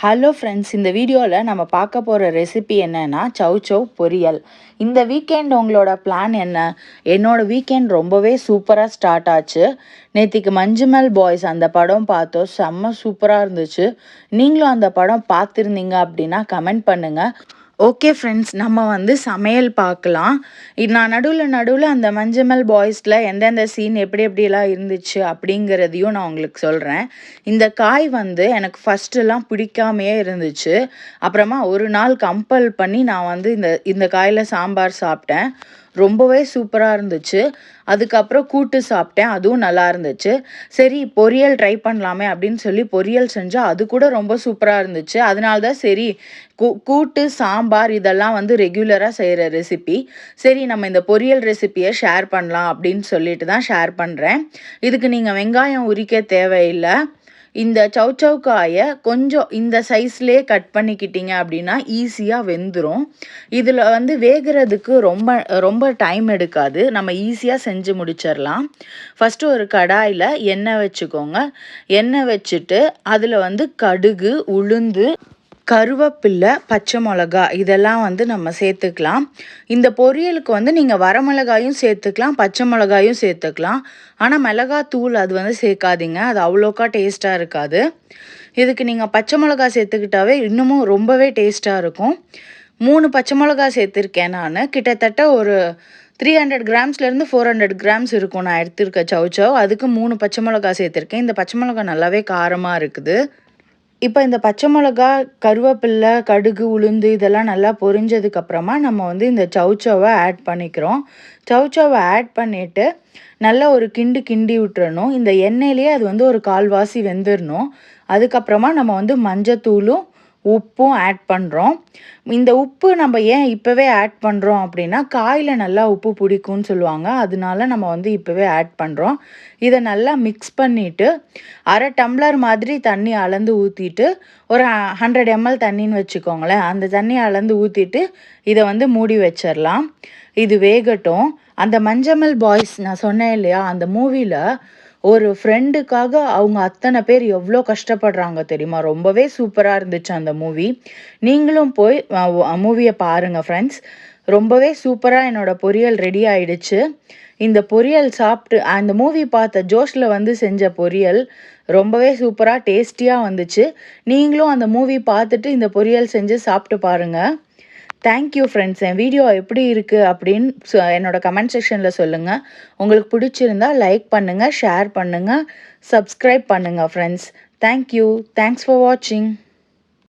Hello friends, இந்த வீடியோவில் நம்ம பார்க்க போகிற ரெசிபி என்னன்னா சௌசௌ பொரியல். இந்த வீக்கெண்ட் உங்களோட பிளான் என்ன? என்னோட வீக்கெண்ட் ரொம்பவே சூப்பராக ஸ்டார்ட் ஆச்சு. நேற்றுக்கு மஞ்சுமல் பாய்ஸ் அந்த படம் பார்த்தோம், செம்ம சூப்பராக இருந்துச்சு. நீங்களும் அந்த படம் பார்த்துருந்தீங்க அப்படின்னா கமெண்ட் பண்ணுங்கள். ஓகே ஃப்ரெண்ட்ஸ், நம்ம சமையல் பார்க்கலாம். நான் நடுவில் அந்த மஞ்சுமல் பாய்ஸில் எந்தெந்த சீன் எப்படி எப்படியெல்லாம் இருந்துச்சு அப்படிங்கிறதையும் நான் உங்களுக்கு சொல்கிறேன். இந்த காய் எனக்கு ஃபஸ்ட்டுலாம் பிடிக்காமையே இருந்துச்சு. அப்புறமா ஒரு நாள் கம்பல் பண்ணி நான் இந்த இந்த காயில் சாம்பார் சாப்பிட்டேன். ரொம்பவே சூப்பராக இருந்துச்சு. அதுக்கப்புறம் கூட்டு சாப்பிட்டேன், அதுவும் நல்லா இருந்துச்சு. சரி, பொரியல் ட்ரை பண்ணலாமே அப்படின்னு சொல்லி பொரியல் செஞ்சால் அது கூட ரொம்ப சூப்பராக இருந்துச்சு. அதனால தான் சரி, கூட்டு சாம்பார் இதெல்லாம் ரெகுலராக செய்கிற ரெசிபி. சரி, நம்ம இந்த பொரியல் ரெசிப்பியை ஷேர் பண்ணலாம் அப்படின்னு சொல்லிட்டு தான் ஷேர் பண்ணுறேன். இதுக்கு நீங்கள் வெங்காயம் உரிக்க தேவையில்லை. இந்த சௌசௌ காயை கொஞ்சம் இந்த சைஸ்லேயே கட் பண்ணிக்கிட்டீங்க அப்படின்னா ஈஸியாக வெந்துடும். இதில் வேகிறதுக்கு ரொம்ப ரொம்ப டைம் எடுக்காது, நம்ம ஈஸியாக செஞ்சு முடிச்சிடலாம். ஃபஸ்ட்டு ஒரு கடாயில் எண்ணெய் வச்சுக்கோங்க. எண்ணெய் வச்சுட்டு அதில் கடுகு, உளுந்து, கருவேப்பில்லை, பச்சை மிளகா இதெல்லாம் நம்ம சேர்த்துக்கலாம். இந்த பொரியலுக்கு நீங்கள் வரமிளகாயும் சேர்த்துக்கலாம், பச்சை மிளகாயும் சேர்த்துக்கலாம். ஆனால் மிளகாத்தூள் அது சேர்க்காதீங்க, அது அவ்வளோக்கா டேஸ்ட்டாக இருக்காது. இதுக்கு நீங்கள் பச்சை மிளகா சேர்த்துக்கிட்டாவே இன்னமும் ரொம்பவே டேஸ்ட்டாக இருக்கும். 3 பச்சை மிளகா சேர்த்துருக்கேன் நான். கிட்டத்தட்ட ஒரு 300 கிராம்ஸ்லேருந்து 400 கிராம்ஸ் இருக்கும் நான் எடுத்துருக்க சௌசௌ. அதுக்கு 3 பச்சை மிளகா சேர்த்துருக்கேன். இந்த பச்சை மிளகா நல்லாவே காரமாக இருக்குது. இப்போ இந்த பச்சை மிளகா, கருவேப்பில்லை, கடுகு, உளுந்து இதெல்லாம் நல்லா பொரிஞ்சதுக்கப்புறமா நம்ம இந்த சௌசௌவை ஆட் பண்ணிக்கிறோம். சௌசௌவை ஆட் பண்ணிவிட்டு நல்லா ஒரு கிண்டி விட்டுறணும். இந்த எண்ணெயிலேயே அது ஒரு கால்வாசி வெந்துடணும். அதுக்கப்புறமா நம்ம மஞ்சத்தூளும் உப்பும் ஆட் பண்ணுறோம். இந்த உப்பு நம்ம ஏன் இப்போவே ஆட் பண்ணுறோம் அப்படின்னா, காயில் நல்லா உப்பு பிடிக்கும்னு சொல்லுவாங்க. அதனால நம்ம இப்போவே ஆட் பண்ணுறோம். இதை நல்லா மிக்ஸ் பண்ணிவிட்டு அரை டம்ளர் மாதிரி தண்ணி அளந்து ஊற்றிட்டு, ஒரு 100 ml தண்ணின்னு வச்சுக்கோங்களேன். அந்த தண்ணி அளந்து ஊற்றிட்டு இதை மூடி வச்சிடலாம். இது வேகட்டும். அந்த மஞ்சமல் பாய்ஸ் நான் சொன்னேன் இல்லையா, அந்த மூவியில் ஒரு ஃப்ரெண்டுக்காக அவங்க அத்தனை பேர் எவ்வளோ கஷ்டப்படுறாங்க தெரியுமா? ரொம்பவே சூப்பராக இருந்துச்சு அந்த மூவி. நீங்களும் போய் மூவியை பாருங்கள் ஃப்ரெண்ட்ஸ். ரொம்பவே சூப்பராக என்னோடய பொரியல் ரெடி ஆயிடுச்சு. இந்த பொரியல் சாப்பிட்டு அந்த மூவி பார்த்த ஜோஷில் செஞ்ச பொரியல் ரொம்பவே சூப்பராக டேஸ்டியாக வந்துச்சு. நீங்களும் அந்த மூவி பார்த்துட்டு இந்த பொரியல் செஞ்சு சாப்பிட்டு பாருங்கள். Thank you friends. என் வீடியோ எப்படி இருக்குது அப்படின்னு என்னோடய கமெண்ட் செக்ஷனில் சொல்லுங்கள். உங்களுக்கு பிடிச்சிருந்தா லைக் பண்ணுங்கள், ஷேர் பண்ணுங்கள், சப்ஸ்கிரைப் பண்ணுங்கள் ஃப்ரெண்ட்ஸ். தேங்க்யூ. தேங்க்ஸ் ஃபார் வாட்சிங்.